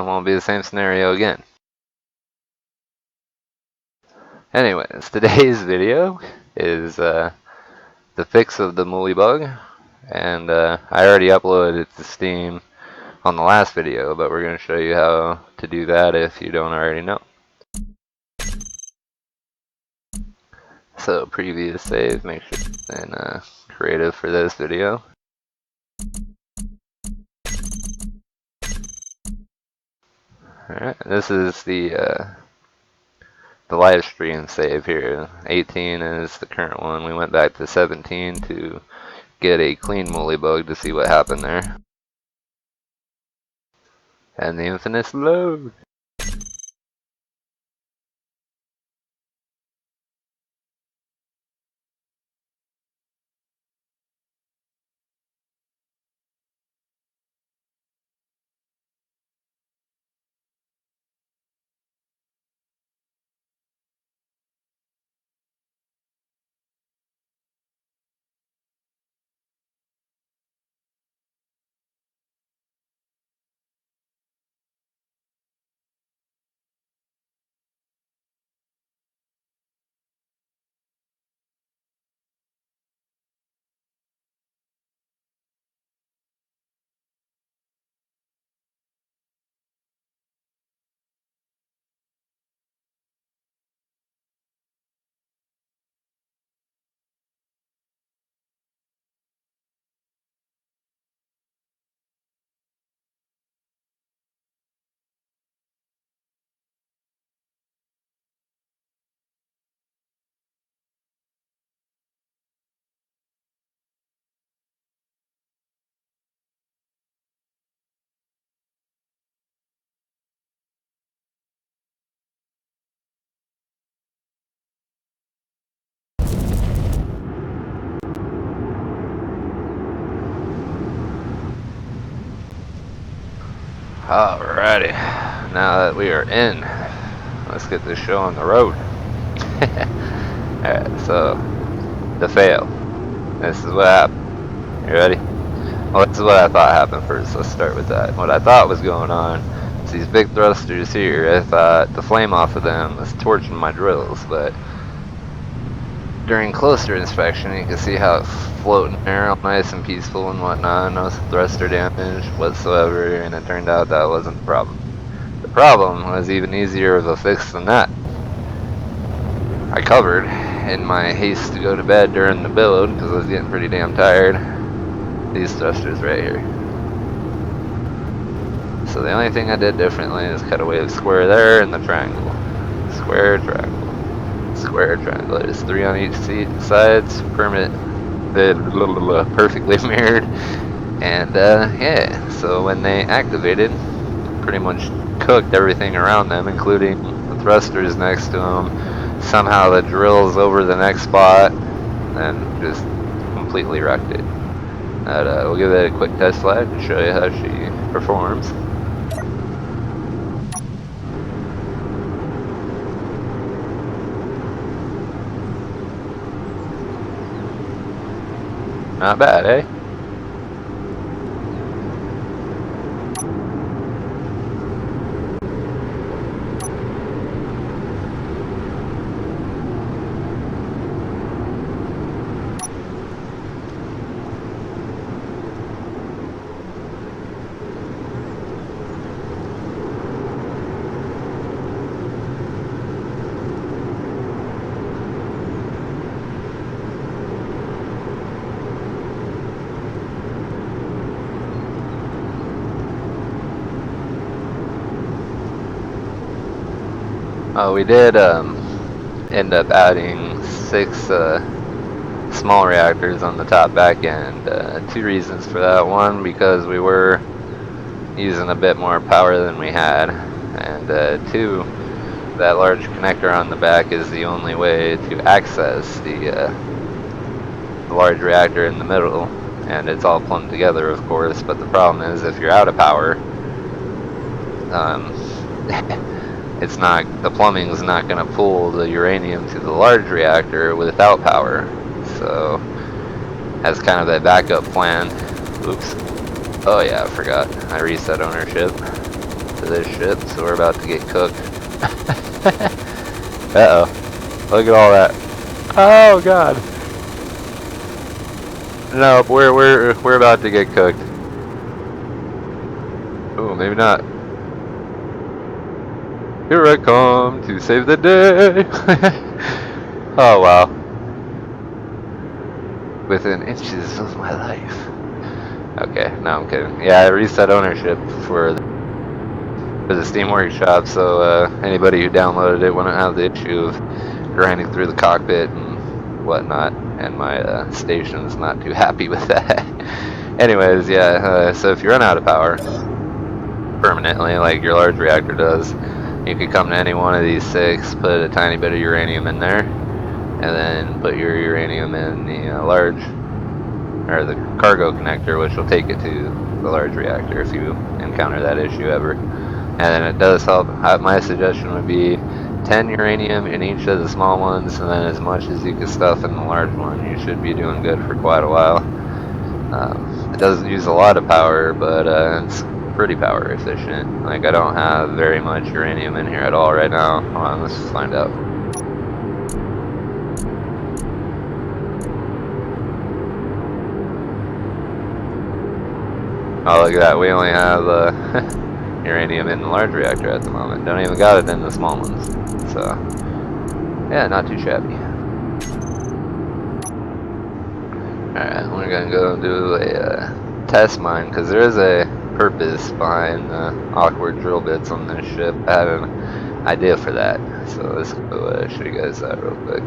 won't be the same scenario again. Anyways, today's video is the fix of the MooleyBug, and I already uploaded it to Steam on the last video, but we're going to show you how to do that if you don't already know. So previous save, make sure it's in creative for this video. Alright, this is the Livestream save here. 18 is the current one. We went back to 17 to get a clean MooleyBug to see what happened there. And the infamous load. Alrighty, now that we are in, let's get this show on the road. Alright, so, the fail. This is what happened. You ready? Well, this is what I thought happened first. Let's start with that. What I thought was going on is these big thrusters here. I thought the flame off of them was torching my drills, but during closer inspection, you can see how it's floating there, all nice and peaceful and whatnot. No thruster damage whatsoever, and it turned out that wasn't the problem. The problem was even easier of a fix than that. I covered, in my haste to go to bed during the build, because I was getting pretty damn tired, these thrusters right here. So the only thing I did differently is cut away the square there and the triangle. Square, triangle. Square, triangle. There's 3 on each sides, perfectly mirrored, and yeah, so when they activated, pretty much cooked everything around them, including the thrusters next to them, somehow the drills over the next spot, and just completely wrecked it. But we'll give it a quick test flight and show you how she performs. Not bad, eh? We did end up adding 6 small reactors on the top back end. 2 reasons for that. One, because we were using a bit more power than we had, and 2, that large connector on the back is the only way to access the large reactor in the middle, and it's all plumbed together, of course, but the problem is if you're out of power, it's not, the plumbing is not going to pull the uranium to the large reactor without power. So as kind of a backup plan, oops, oh yeah, I forgot, I reset ownership. to this ship, so we're about to get cooked. Uh-oh. Look at all that. Oh god. No, we're about to get cooked. Oh, maybe not. Here I come to save the day. Oh wow. Within inches of my life. Okay, no, I'm kidding. Yeah, I reset ownership for the Steam Workshop, so anybody who downloaded it wouldn't have the issue of grinding through the cockpit and whatnot, and my station's not too happy with that. Anyways, yeah, so if you run out of power permanently, like your large reactor does, you could come to any one of these 6, put a tiny bit of uranium in there, and then put your uranium in the large, or the cargo connector, which will take it to the large reactor if you encounter that issue ever. And then it does help. My suggestion would be 10 uranium in each of the small ones, and then as much as you can stuff in the large one. You should be doing good for quite a while. It doesn't use a lot of power, but it's pretty power efficient. Like, I don't have very much uranium in here at all right now. Hold on, let's find out. Oh, look at that. We only have uranium in the large reactor at the moment. Don't even got it in the small ones. So, yeah, not too shabby. Alright, we're gonna go do a test mine, because there is a purpose behind the awkward drill bits on this ship. I have an idea for that. So let's go show you guys that real quick.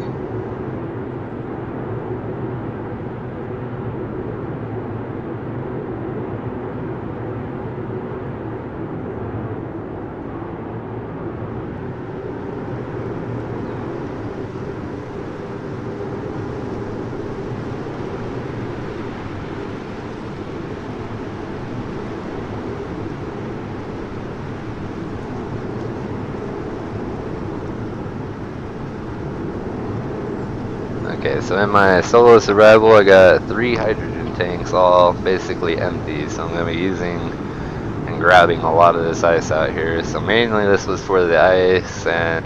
Okay, so in my solo survival, I got 3 hydrogen tanks, all basically empty. So I'm going to be using and grabbing a lot of this ice out here. So mainly this was for the ice and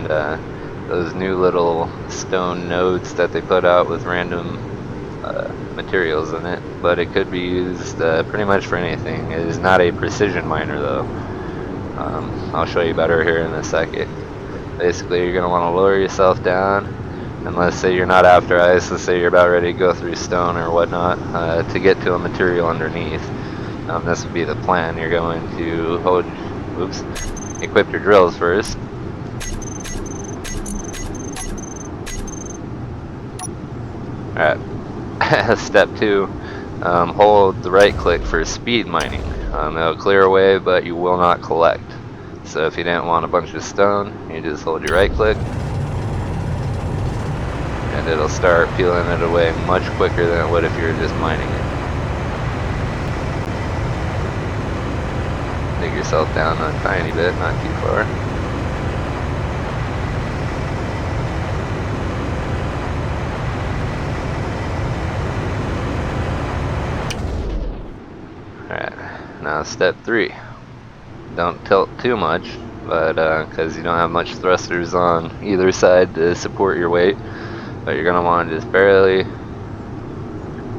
those new little stone nodes that they put out with random materials in it. But it could be used pretty much for anything. It is not a precision miner though. I'll show you better here in a second. Basically, you're going to want to lower yourself down, and let's say you're not after ice, let's say you're about ready to go through stone or whatnot to get to a material underneath. This would be the plan. You're going to equip your drills first. Alright, step 2, hold the right click for speed mining. It'll clear away, but you will not collect. So if you didn't want a bunch of stone, you just hold your right click, and it'll start peeling it away much quicker than it would if you were just mining it. Dig yourself down a tiny bit, not too far. Alright, now step 3. Don't tilt too much, but because you don't have much thrusters on either side to support your weight. But you're going to want to just barely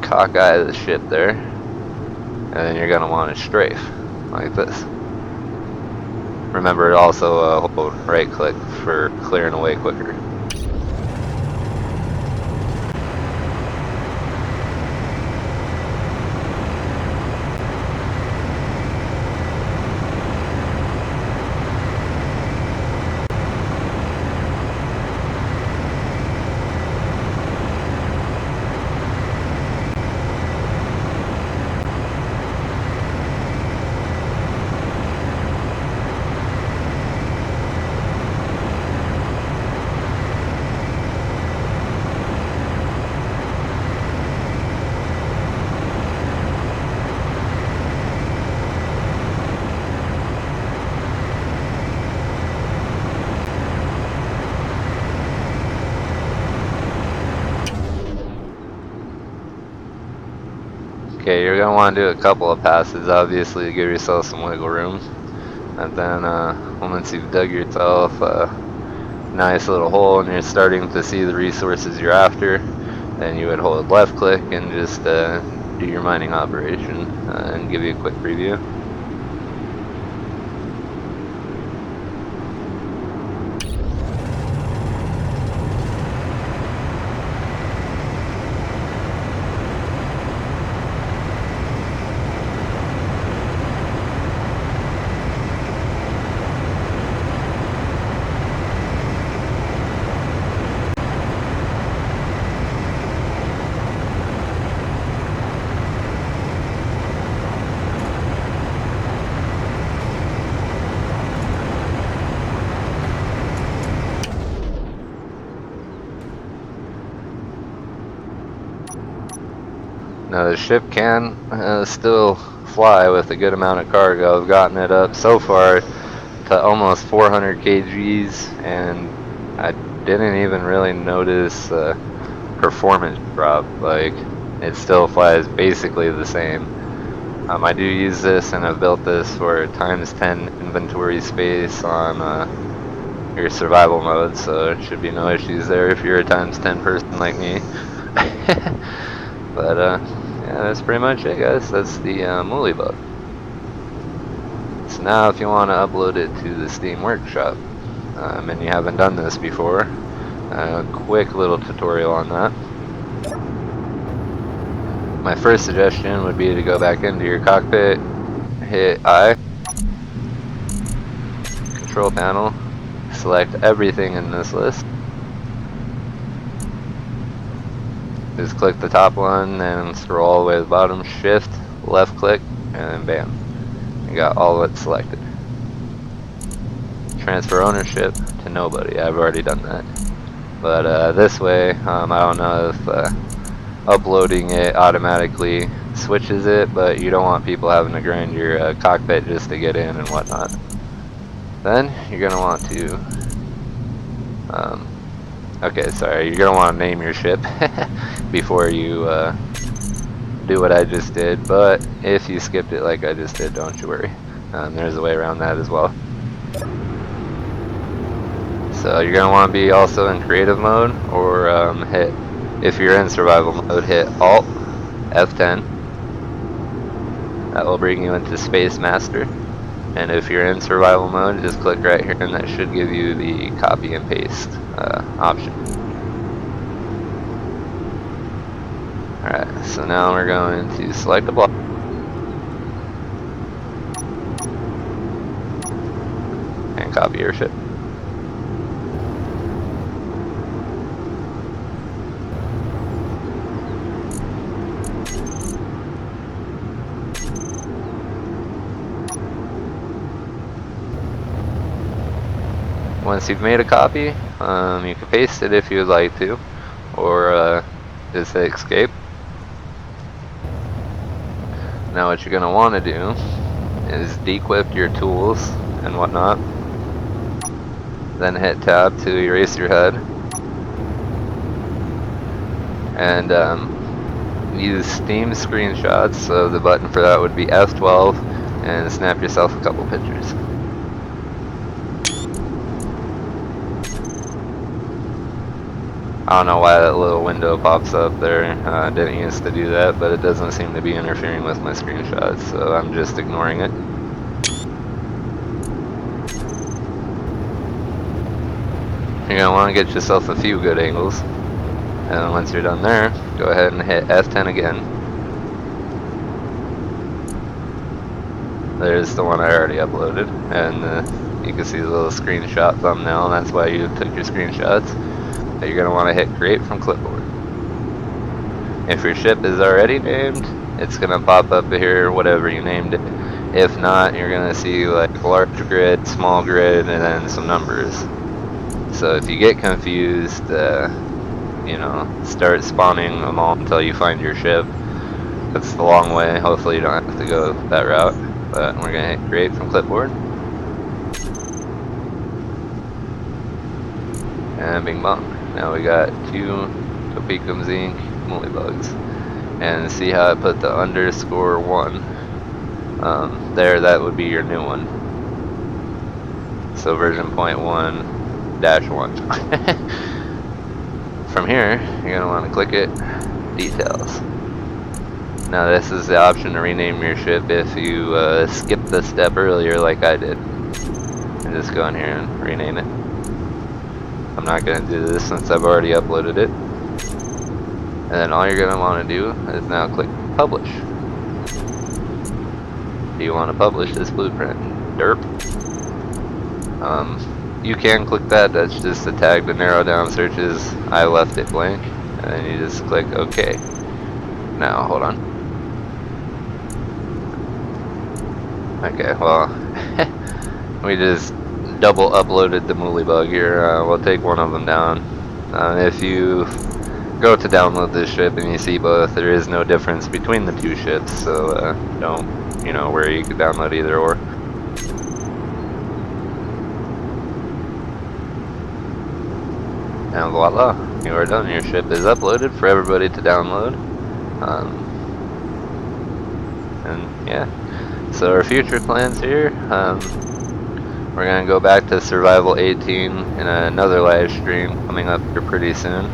cockeye the ship there, and then you're going to want to strafe like this. Remember to also hold right click for clearing away quicker. Okay, you're going to want to do a couple of passes, obviously, to give yourself some wiggle room. And then once you've dug yourself a nice little hole and you're starting to see the resources you're after, then you would hold left click and just do your mining operation and give you a quick preview. Now the ship can still fly with a good amount of cargo. I've gotten it up so far to almost 400 kgs, and I didn't even really notice performance drop. Like, it still flies basically the same. I do use this, and I've built this for ×10 inventory space on your survival mode, so there should be no issues there if you're a ×10 person like me. But yeah, that's pretty much it, guys. That's the MooleyBug. So now if you want to upload it to the Steam Workshop, and you haven't done this before, a quick little tutorial on that. My first suggestion would be to go back into your cockpit, hit I, control panel, select everything in this list. Just click the top one and scroll all the way to the bottom, shift, left click, and bam. You got all of it selected. Transfer ownership to nobody. I've already done that. But this way, I don't know if uploading it automatically switches it, but you don't want people having to grind your cockpit just to get in and whatnot. Then you're going to want to okay, sorry, you're going to want to name your ship before you do what I just did, but if you skipped it like I just did, don't you worry. There's a way around that as well. So you're going to want to be also in creative mode, or hit, if you're in survival mode, hit Alt F10. That will bring you into Space Master. And if you're in survival mode, just click right here and that should give you the copy and paste option. Alright, so now we're going to select a block. And copy your ship. Once you've made a copy, you can paste it if you would like to, or just hit escape. Now what you're going to want to do is dequip your tools and whatnot, then hit tab to erase your head, and use Steam screenshots. So the button for that would be F12, and snap yourself a couple pictures. I don't know why that little window pops up there. I didn't used to do that, but it doesn't seem to be interfering with my screenshots, so I'm just ignoring it. You're going to want to get yourself a few good angles, and once you're done there, go ahead and hit F10 again. There's the one I already uploaded, and you can see the little screenshot thumbnail, and that's why you took your screenshots. You're going to want to hit create from clipboard. If your ship is already named, it's going to pop up here whatever you named it. If not, you're going to see like large grid, small grid, and then some numbers. So if you get confused, you know, start spawning them all until you find your ship. That's the long way. Hopefully you don't have to go that route, but we're going to hit create from clipboard. And bing bong. Now we got 2 Topekums Inc. MooleyBugs. And see how I put the _1 there, that would be your new one. So version 0.1-1. From here, you're gonna want to click it, details. Now this is the option to rename your ship if you skipped the step earlier like I did. And just go in here and rename it. I'm not gonna do this since I've already uploaded it. And then all you're gonna want to do is now click publish. Do you want to publish this blueprint? Derp. You can click that, that's just a tag to narrow down searches. I left it blank, and then you just click OK. Now, hold on. Okay, well, we just double uploaded the MooleyBug here. We'll take one of them down. If you go to download this ship and you see both, there is no difference between the two ships, so don't, worry, you can download either or. And voila, you are done. Your ship is uploaded for everybody to download. And yeah, so our future plans here, we're going to go back to Survival 18 in another live stream coming up here pretty soon.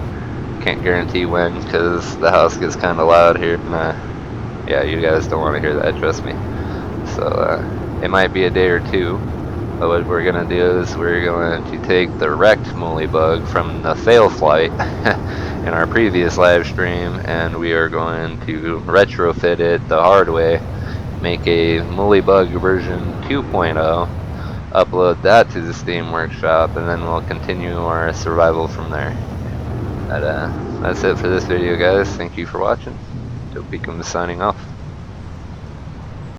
Can't guarantee when because the house gets kind of loud here. And, yeah, you guys don't want to hear that, trust me. So it might be a day or two. But what we're going to do is we're going to take the wrecked MooleyBug from the fail flight in our previous live stream, and we are going to retrofit it the hard way, make a MooleyBug version 2.0, upload that to the Steam Workshop, and then we'll continue our survival from there. But, that's it for this video, guys. Thank you for watching. Topicum signing off.